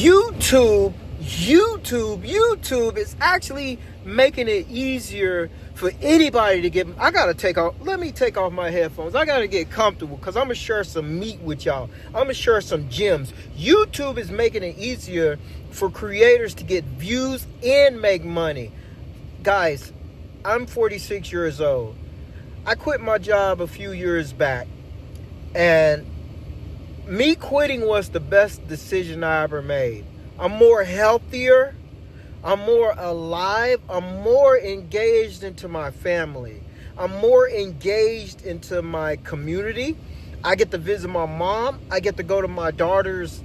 YouTube is actually making it easier for anybody to get. Let me take off my headphones. I gotta get comfortable because I'm gonna share some meat with y'all. I'm gonna share some gems. YouTube is making it easier for creators to get views and make money. Guys, I'm 46 years old. I quit my job a few years back, and me quitting was the best decision I ever made. I'm more healthier. I'm more alive. I'm more engaged into my family. I'm more engaged into my community. I get to visit my mom. I get to go to my daughter's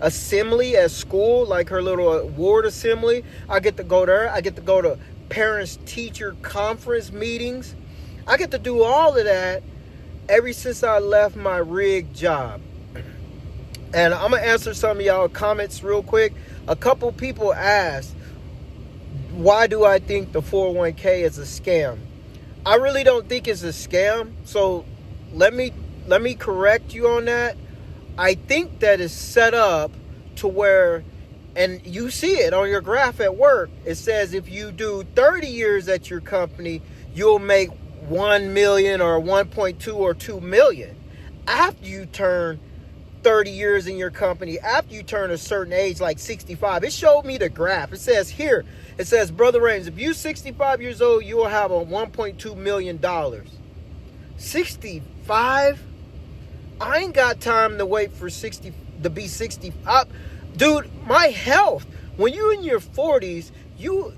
assembly at school, like her little ward assembly. I get to go there. I get to go to parents-teacher conference meetings. I get to do all of that ever since I left my rig job. And I'm going to answer some of y'all comments real quick. A couple people asked, why do I think the 401k is a scam? I really don't think it's a scam. So let me correct you on that. I think that it's set up to where, and you see it on your graph at work, it says if you do 30 years at your company, you'll make 1 million or 1.2 or 2 million. After you turn 30 years in your company, after you turn a certain age, like 65, it showed me the graph. It says here, it says, Brother Rains, if you're 65 years old, you will have a $1.2 million. 65? I ain't got time to wait for 60 to be 60. Dude, my health, when you're in your 40s, you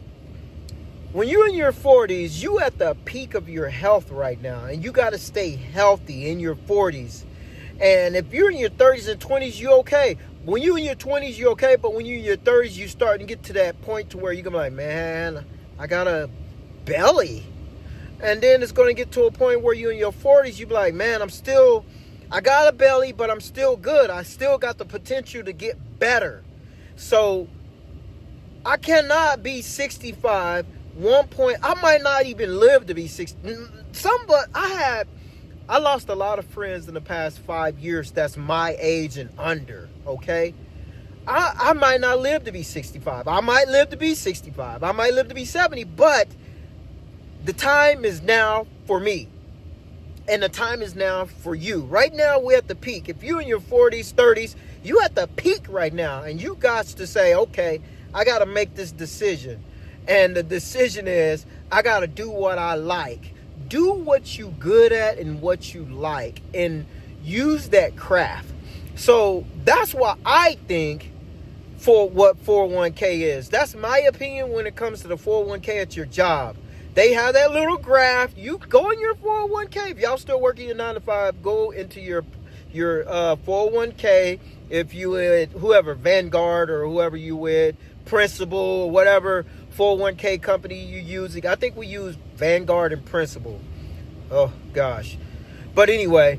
at the peak of your health right now, and you got to stay healthy in your 40s. And if you're in your 30s and 20s, you're okay. When you're in your 20s, you're okay. But when you're in your 30s, you're starting to get to that point to where you're going to be like, man, I got a belly. And then it's going to get to a point where you're in your 40s, you be like, man, I got a belly, but I'm still good. I still got the potential to get better. So I cannot be 65. I might not even live to be 60. I lost a lot of friends in the past 5 years that's my age and under, okay? I might not live to be 65. I might live to be 65. I might live to be 70, but the time is now for me. And the time is now for you. Right now, we're at the peak. If you're in your 40s, 30s, you at the peak right now. And you got to say, okay, I got to make this decision. And the decision is, I got to do what I like. Do what you good at and what you like, and use that craft. So that's why I think for what 401k is. That's my opinion when it comes to the 401k at your job. They have that little graph. You go in your 401k. If y'all still working your 9 to 5, go into your 401k. If you with whoever, Vanguard or whoever you with, Principal or whatever 401k company you using. I think we use Vanguard and Principal. Oh gosh. But anyway,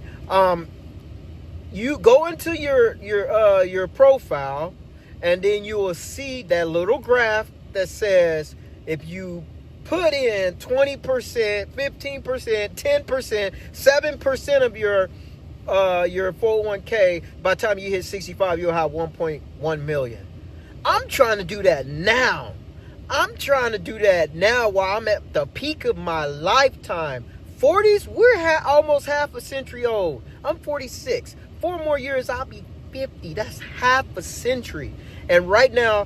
you go into your profile, and then you will see that little graph that says if you put in 20%, 15%, 10%, 7% of your 401k, by the time you hit 65, you'll have 1.1 million. I'm trying to do that now. While I'm at the peak of my lifetime. 40s, we're almost half a century old. I'm 46. 4 more years, I'll be 50. That's half a century. And right now,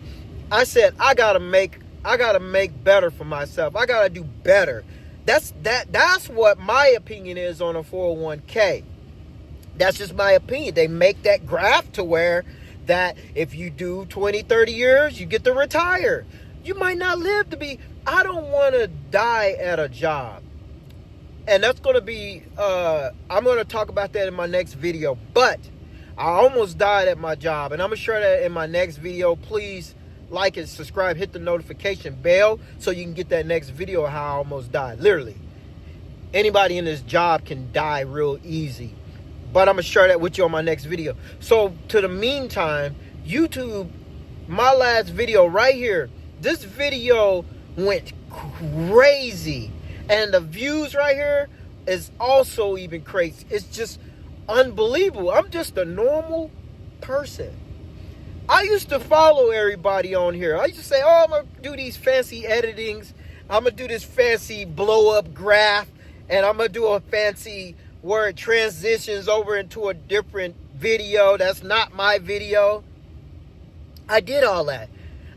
I said I gotta make better for myself. I gotta do better. That's what my opinion is on a 401k. That's just my opinion. They make that graph to where that if you do 20, 30 years, you get to retire. You might not live to be. I don't want to die at a job. And that's going to be, I'm going to talk about that in my next video. But I almost died at my job. And I'm going to share that in my next video. Please like and subscribe. Hit the notification bell so you can get that next video of how I almost died. Literally. Anybody in this job can die real easy. But I'm going to share that with you on my next video. So, to the meantime, YouTube, my last video right here, this video went crazy. And the views right here is also even crazy. It's just unbelievable. I'm just a normal person. I I used to follow everybody on here. I used to say, oh, I'm going to do these fancy editings. I'm going to do this fancy blow up graph. And I'm going to do a fancy where it transitions over into a different video that's not my video. I did all that.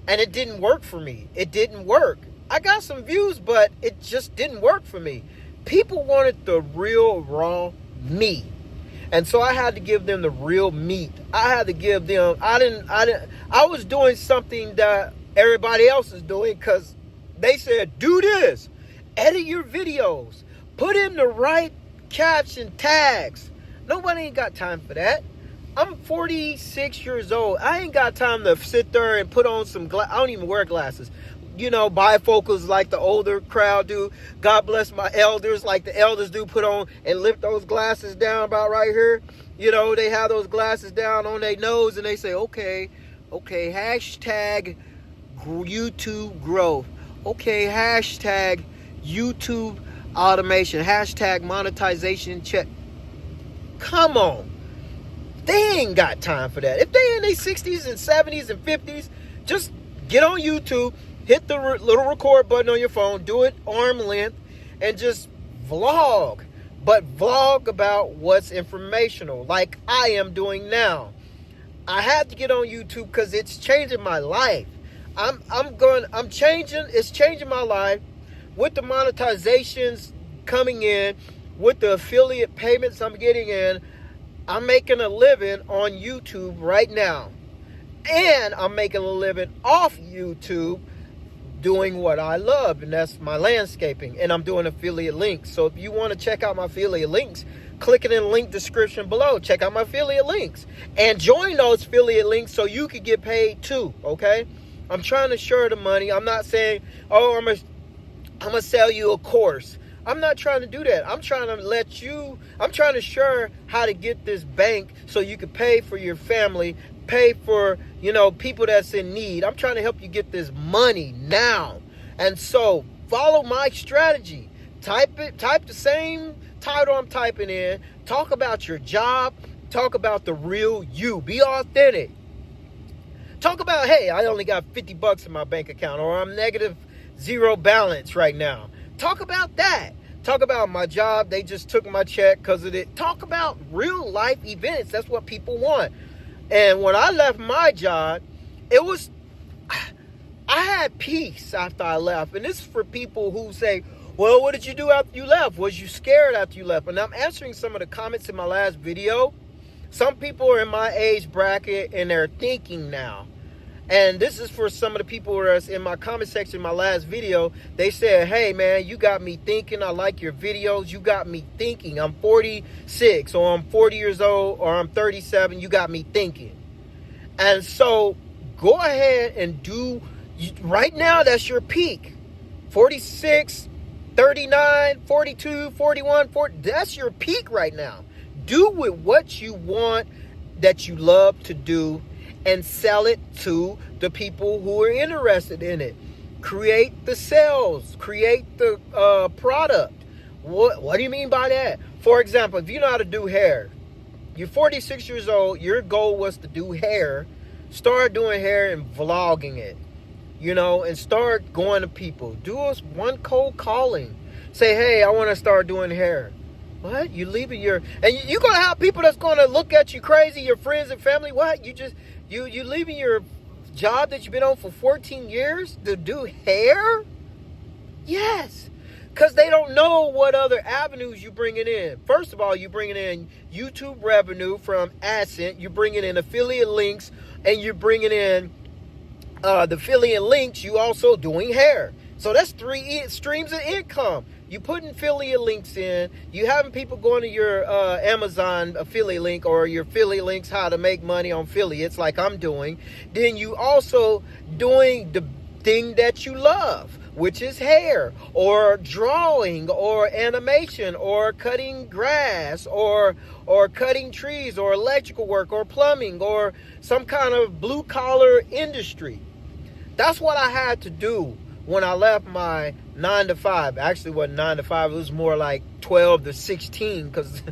And it didn't work for me. It didn't work. I got some views, but it just didn't work for me. People wanted the real, raw me. And so I had to give them the real meat. I had to give them, I was doing something that everybody else is doing because they said, do this. Edit your videos. Put in the right caption tags. Nobody ain't got time for that. I'm 46 years old. I ain't got time to sit there and put on some I don't even wear glasses. You know, bifocals like the older crowd do. God bless my elders, like the elders do, put on and lift those glasses down about right here. You know, they have those glasses down on their nose and they say, okay, hashtag YouTube growth. Okay, hashtag YouTube automation. Hashtag monetization check. Come on. They ain't got time for that. If they in their 60s and 70s and 50s, just get on YouTube. Hit the little record button on your phone. Do it arm length and just vlog. But vlog about what's informational, like I am doing now. I had to get on YouTube because it's changing my life. It's changing my life with the monetizations coming in, with the affiliate payments I'm getting in. I'm making a living on YouTube right now. And I'm making a living off YouTube doing what I love, and that's my landscaping, and I'm doing affiliate links. So if you want to check out my affiliate links, click it in the link description below. Check out my affiliate links and join those affiliate links so you can get paid too. Okay, I'm trying to share the money. I'm not saying, oh, I'm gonna sell you a course. I'm not trying to do that. I'm trying to share how to get this bank so you can pay for your family, pay for, people that's in need. I'm trying to help you get this money now. And so follow my strategy. Type the same title I'm typing in. Talk about your job. Talk about the real you. Be authentic. Talk about, hey, I only got $50 in my bank account, or I'm negative zero balance right now. Talk about that. Talk about my job. They just took my check because of it. Talk about real life events. That's what people want. And when I left my job, I had peace after I left. And this is for people who say, well, what did you do after you left? Was you scared after you left? And I'm answering some of the comments in my last video. Some people are in my age bracket and they're thinking now. And this is for some of the people who are in my comment section in my last video. They said, hey, man, you got me thinking. I like your videos. You got me thinking. I'm 46 or I'm 40 years old or I'm 37. You got me thinking. And so go ahead and do right now. That's your peak. 46, 39, 42, 41, 40. That's your peak right now. Do with what you want that you love to do and sell it to the people who are interested in it. Create the sales. Create the product. What do you mean by that? For example, if you know how to do hair, you're 46 years old, your goal was to do hair. Start doing hair and vlogging it, and start going to people. Do us one cold calling. Say, hey, I want to start doing hair. What? You leaving you're going to have people that's going to look at you crazy, your friends and family. What? You leaving your job that you've been on for 14 years to do hair? Yes. Because they don't know what other avenues you're bringing in. First of all, you're bringing in YouTube revenue from AdSense. You're bringing in affiliate links. And you're bringing in the affiliate links. You also doing hair. So that's 3 streams of income. You putting affiliate links in. You having people going to your Amazon affiliate link or your affiliate links, how to make money on affiliates like I'm doing. Then you also doing the thing that you love, which is hair or drawing or animation or cutting grass or cutting trees or electrical work or plumbing or some kind of blue collar industry. That's what I had to do when I left my 9 to 5, actually it wasn't 9 to 5, it was more like 12 to 16, because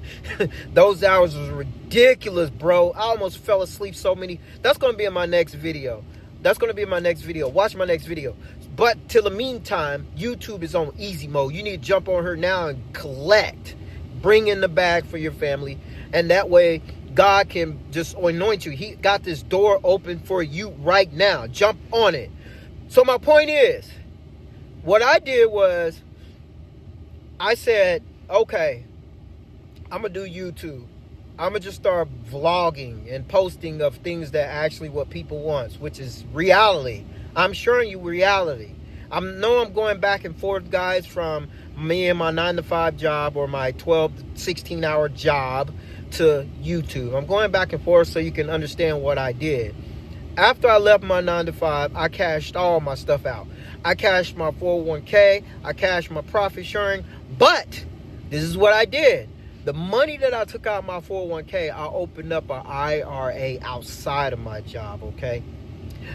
those hours was ridiculous, bro. I almost fell asleep so many. That's going to be in my next video. Watch my next video. But till the meantime, YouTube is on easy mode. You need to jump on her now and collect. Bring in the bag for your family. And that way, God can just anoint you. He got this door open for you right now. Jump on it. So my point is, what I did was, I said, okay, I'm going to do YouTube. I'm going to just start vlogging and posting of things that actually what people want, which is reality. I'm showing you reality. I know I'm going back and forth, guys, from me and my 9 to 5 job or my 12 to 16 hour job to YouTube. I'm going back and forth so you can understand what I did. After I left my 9 to 5, I cashed all my stuff out. I cashed my 401k. I cashed my profit sharing. But this is what I did. The money that I took out of my 401k, I opened up an IRA outside of my job, okay?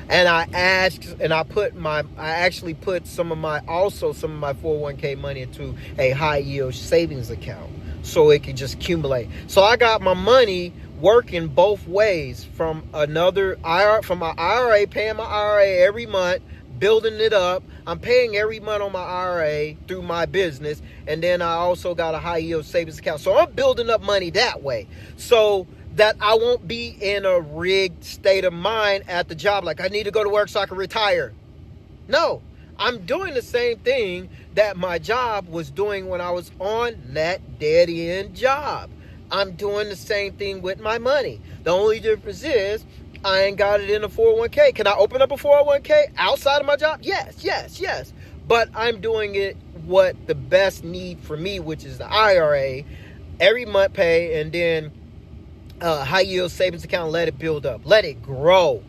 And I actually put some of my 401k money into a high yield savings account so it could just accumulate. So I got my money working both ways, from my IRA, paying my IRA every month, building it up. I'm paying every month on my IRA through my business, and then I also got a high yield savings account. So I'm building up money that way, so that I won't be in a rigged state of mind at the job, like I need to go to work so I can retire. No, I'm doing the same thing that my job was doing when I was on that dead end job. I'm doing the same thing with my money. The only difference is I ain't got it in a 401k. Can I open up a 401k outside of my job? Yes. But I'm doing it what the best need for me, which is the IRA, every month pay, and then high yield savings account. Let it build up. Let it grow.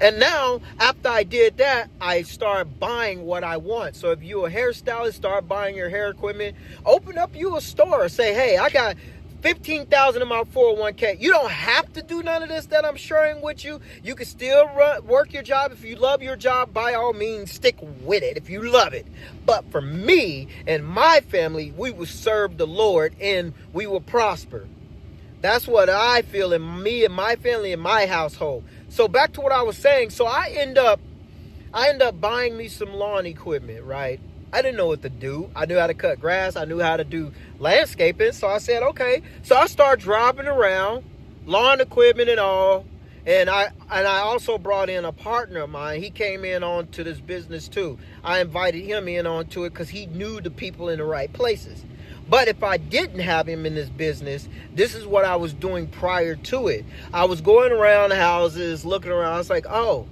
And now, after I did that, I started buying what I want. So if you're a hairstylist, start buying your hair equipment. Open up you a store. Say, hey, I got $15,000 in my 401k. You don't have to do none of this that I'm sharing with you. You can still work your job. If you love your job, by all means, stick with it if you love it. But for me and my family, we will serve the Lord and we will prosper. That's what I feel in me and my family and my household. So back to what I was saying. So I end up buying me some lawn equipment, right? I didn't know what to do. I knew how to cut grass. I knew how to do landscaping. So I said, okay. So I started driving around, lawn equipment and all. And I also brought in a partner of mine. He came in onto this business too. I invited him in onto it because he knew the people in the right places. But if I didn't have him in this business, this is what I was doing prior to it. I was going around houses, looking around. I was like, oh,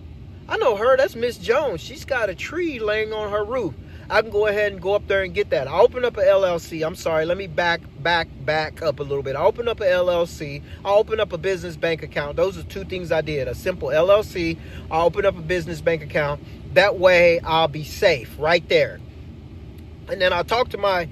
I know her. That's Miss Jones. She's got a tree laying on her roof. I can go ahead and go up there and get that. I opened up an LLC. I'm sorry. Let me back up a little bit. I opened up an LLC. I opened up a business bank account. Those are two things I did. A simple LLC. I opened up a business bank account. That way I'll be safe right there. And then I talked to my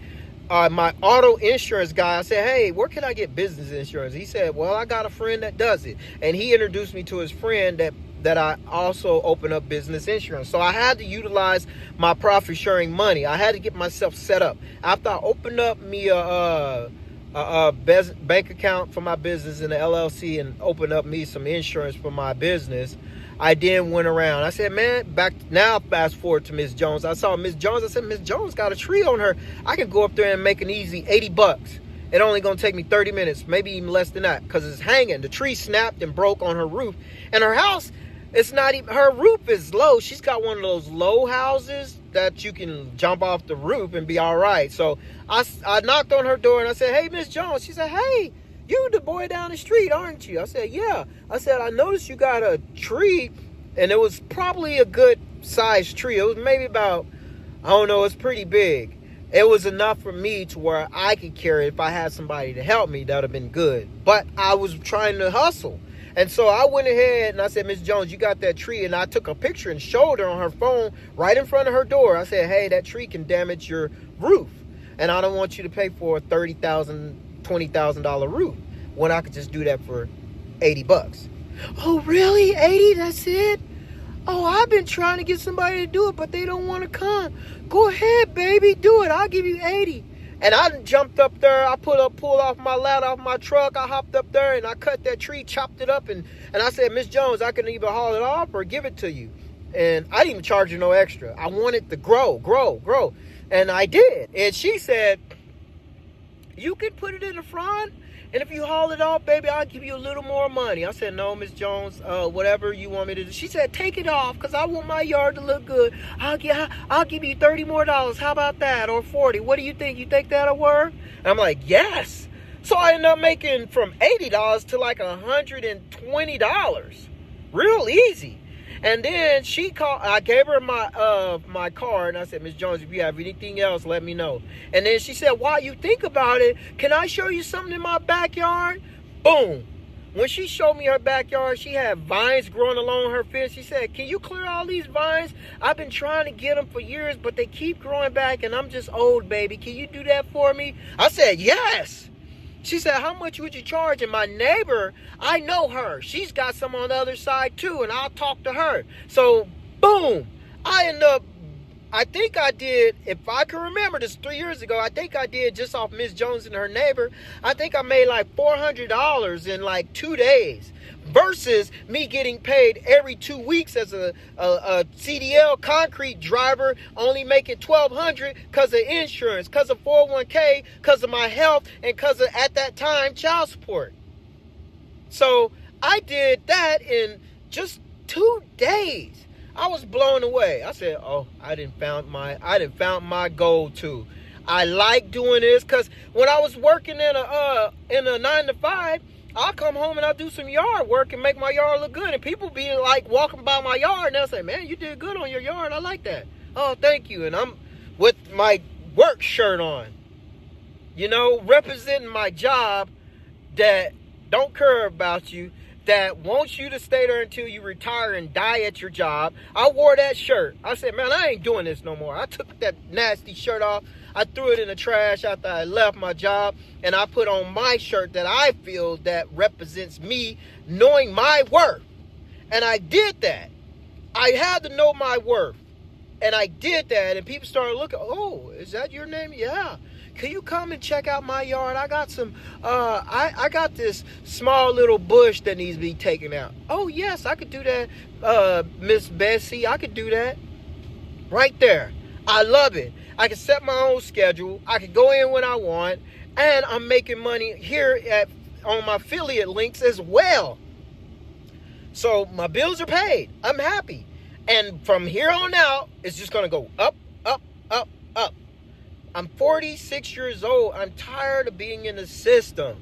auto insurance guy. I said, hey, where can I get business insurance? He said, well, I got a friend that does it. And he introduced me to his friend that I also open up business insurance. So I had to utilize my profit sharing money. I had to get myself set up. After I opened up me a bank account for my business in the LLC and opened up me some insurance for my business, I then went around. I said, man, fast forward to Miss Jones. I saw Miss Jones. I said, Miss Jones got a tree on her. I can go up there and make an easy $80. It only gonna take me 30 minutes, maybe even less than that, because it's hanging. The tree snapped and broke on her roof. And her house, it's not even, her roof is low. She's got one of those low houses that you can jump off the roof and be all right. So I knocked on her door and I said, hey, Miss Jones. She said, hey, you the boy down the street, aren't you? I said, yeah. I said, I noticed you got a tree, and it was probably a good sized tree. It was maybe about, I don't know, it's pretty big. It was enough for me to where I could carry it. If I had somebody to help me, that would have been good. But I was trying to hustle. And so I went ahead and I said, Miss Jones, you got that tree. And I took a picture and showed her on her phone right in front of her door. I said, hey, that tree can damage your roof. And I don't want you to pay for a $30,000, $20,000 roof when I could just do that for $80. Oh, really? 80? That's it? Oh, I've been trying to get somebody to do it, but they don't want to come. Go ahead, baby, do it. I'll give you 80. And I jumped up there. I pulled off my ladder off my truck. I hopped up there and I cut that tree, chopped it up, and I said, Miss Jones, I can either haul it off or give it to you. And I didn't even charge her no extra. I wanted to grow. And I did. And she said, you can put it in the front, and if you haul it off, baby, I'll give you a little more money. I said, no, Miss Jones, whatever you want me to do. She said, take it off, because I want my yard to look good. I'll give you $30 more. How about that? Or 40. What do you think? You think that'll work? And I'm like, yes. So I ended up making from $80 to like $120. Real easy. And then she called. I gave her my card, and I said, Miss Jones, if you have anything else, let me know. And then she said, while you think about it, can I show you something in my backyard? Boom. When she showed me her backyard, she had vines growing along her fence. She said, can you clear all these vines? I've been trying to get them for years, but they keep growing back, and I'm just old, baby. Can you do that for me? I said, yes. She said, how much would you charge? And my neighbor, I know her. She's got some on the other side too, and I'll talk to her. So, boom. I think I did, if I can remember this 3 years ago, I think I did just off Miss Jones and her neighbor. I think I made like $400 in like 2 days versus me getting paid every 2 weeks as a CDL concrete driver, only making $1,200 because of insurance, because of 401k, because of my health, and because of, at that time, child support. So I did that in just 2 days. I was blown away. I said, oh, I done found my goal too. I like doing this because when I was working in a 9 to 5, I'll come home and I'll do some yard work and make my yard look good. And people be like walking by my yard and they'll say, man, you did good on your yard. I like that. Oh, thank you. And I'm with my work shirt on, representing my job that don't care about you, that wants you to stay there until you retire and die at your job. I wore that shirt. I said, man, I ain't doing this no more. I took that nasty shirt off. I threw it in the trash after I left my job, and I put on my shirt that I feel that represents me knowing my worth. And I did that. I had to know my worth. And I did that, and people started looking, oh, is that your name? Yeah. Can you come and check out my yard? I got some, I got this small little bush that needs to be taken out. Oh, yes, I could do that, Miss Bessie. I could do that. Right there. I love it. I can set my own schedule. I can go in when I want. And I'm making money here on my affiliate links as well. So my bills are paid. I'm happy. And from here on out, it's just going to go up, up, up, up. I'm 46 years old. I'm tired of being in the system.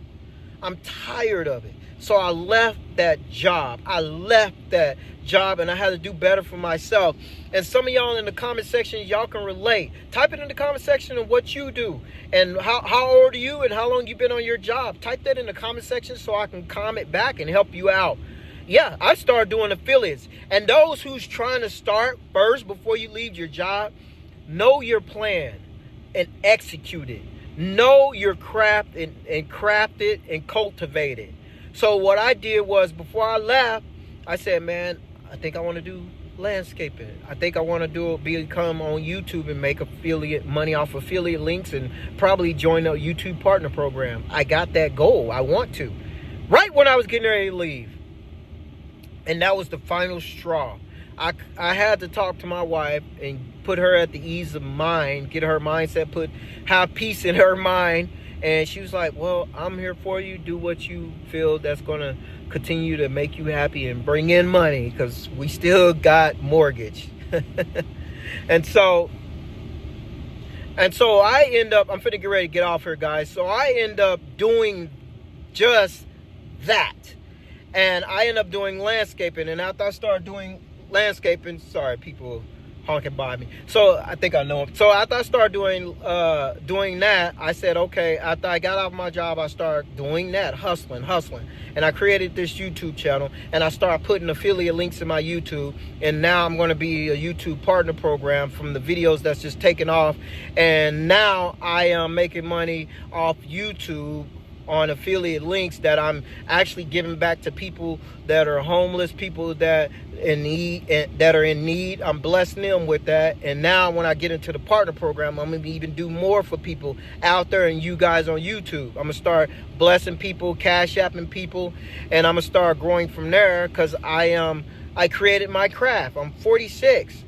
I'm tired of it. So I left that job. And I had to do better for myself. And some of y'all in the comment section, y'all can relate. Type it in the comment section of what you do. And how old are you and how long you been on your job. Type that in the comment section so I can comment back and help you out. Yeah, I started doing affiliates. And those who's trying to start first before you leave your job, know your plan and execute it. Know your craft and craft it and cultivate it. So what I did was, before I left, I said, man, I think I want to do landscaping. I think I want to become on YouTube and make affiliate money off affiliate links and probably join a YouTube partner program. I got that goal. I want to. Right when I was getting ready to leave. And that was the final straw. I had to talk to my wife and put her at the ease of mind, get her mindset, have peace in her mind. And she was like, well, I'm here for you. Do what you feel that's going to continue to make you happy and bring in money, because we still got mortgage. And so I end up, I'm finna get ready to get off here, guys. So I end up doing just that. And I end up doing landscaping. And after I started doing landscaping, sorry, people honking by me. So I think I know him. So after I started doing that, I said, okay, after I got off my job, I started doing that, hustling. And I created this YouTube channel, and I started putting affiliate links in my YouTube. And now I'm going to be a YouTube partner program from the videos that's just taken off. And now I am making money off YouTube on affiliate links that I'm actually giving back to people that are homeless, people that are in need. I'm blessing them with that. And now when I get into the partner program, I'm going to even do more for people out there and you guys on YouTube. I'm going to start blessing people, cash apping people, and I'm going to start growing from there, because I created my craft. I'm 46.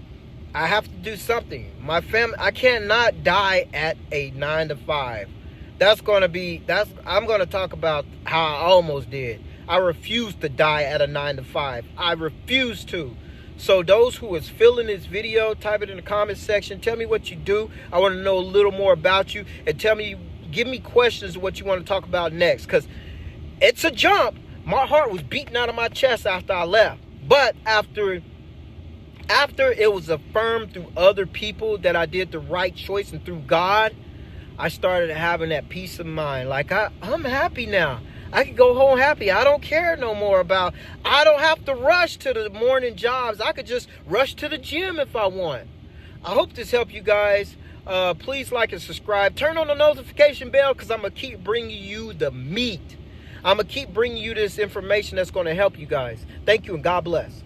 I have to do something. My family, I cannot die at a 9 to 5. I'm going to talk about how I almost did. I refuse to die at a 9 to 5. I refuse to. So those who is feeling this video, type it in the comment section. Tell me what you do. I want to know a little more about you, and give me questions of what you want to talk about next, because it's a jump. My heart was beating out of my chest after I left. But after it was affirmed through other people that I did the right choice, and through God, I started having that peace of mind. Like, I'm happy now. I can go home happy. I don't care no more about, I don't have to rush to the morning jobs. I could just rush to the gym if I want. I hope this helped you guys. Please like and subscribe. Turn on the notification bell, because I'm going to keep bringing you the meat. I'm going to keep bringing you this information that's going to help you guys. Thank you, and God bless.